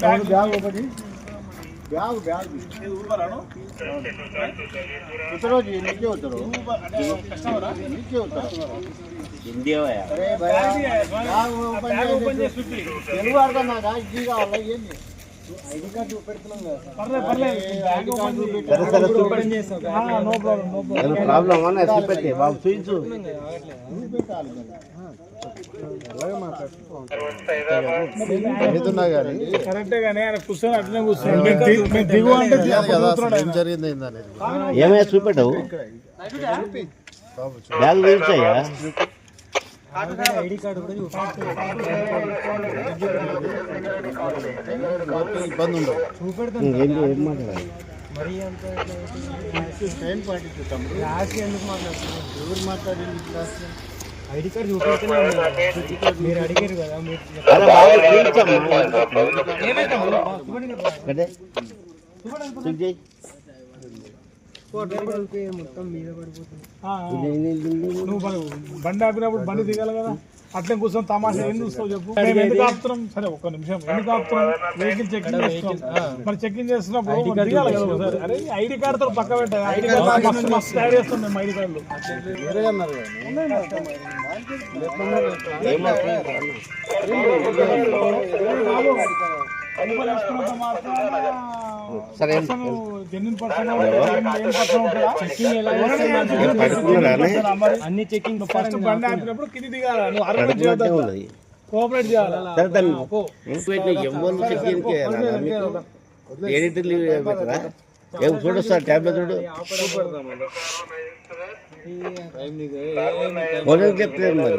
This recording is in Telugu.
బ్యాగ్ ఒకటి బ్యాగ్ బ్యాగ్ उतरो जी नीचे उतरो नीचे उतरो हिंदी है अरे बैग ओपन తెలుగు అర్థం నాకు ఇది కావాలి ఏంది ఐడి కార్డు చూపెడుతున్నాం కదా పర్లేదు బ్యాగ్ ఓపెన్ చేస్తాం నో ప్రాబ్లం ప్రాబ్లం అన్న చూపెట్టే బాబు చూయించు చూపెట్టాలి అలాగే మాట్లాడుతున్నా కానీ కరెక్టే కానీ ఆయన కూర్చొని అట్లనే కూర్చొని దిగు అంటే ఏం జరిగింది ఏమైనా చూపెట్టవు బ్యాగ్ చూపించాయా ఐడి కార్డు కూడా ఇబ్బంది ఉండదు చూపెడతాం ఏం మాట్లాడాలి మరి అంత ట్రైన్ పాటిస్తాం లాస్ట్ ఎందుకు మాట్లాడుతున్నాం ఎవరు మాట్లాడింది లాస్ట్ ఐడి కార్డు చూపెడుతూనే మీరు అడిగారు కదా మొత్తం మీద పడిపోతుంది నువ్వు బండి ఆపినప్పుడు బండి దిగాలి కదా అట్లే కూర్చొని తమాషా ఏం చూస్తావు చెప్పు మేము ఎందుకు ఆపుతున్నాం సరే ఒక్క నిమిషం ఎందుకు ఆపుతున్నాం వెహికల్ చెకింగ్ చేస్తున్నాం మరి చెకింగ్ చేస్తున్నప్పుడు దిగాలి కదా ఒకసారి అరే ఐడి కార్డుతో పక్క పెట్టాలి ఐడి కార్డు మస్తు తయారు చేస్తాం మేము ఐడి కార్డులు అన్ని చెకింగ్ ఫస్ట్ బండి ఆపినప్పుడు కింది దిగాలి నువ్వు కోఆపరేట్ చేయాలి ఏం చూడు సార్ ట్యాబ్లెట్ చూడు చెప్తే మరి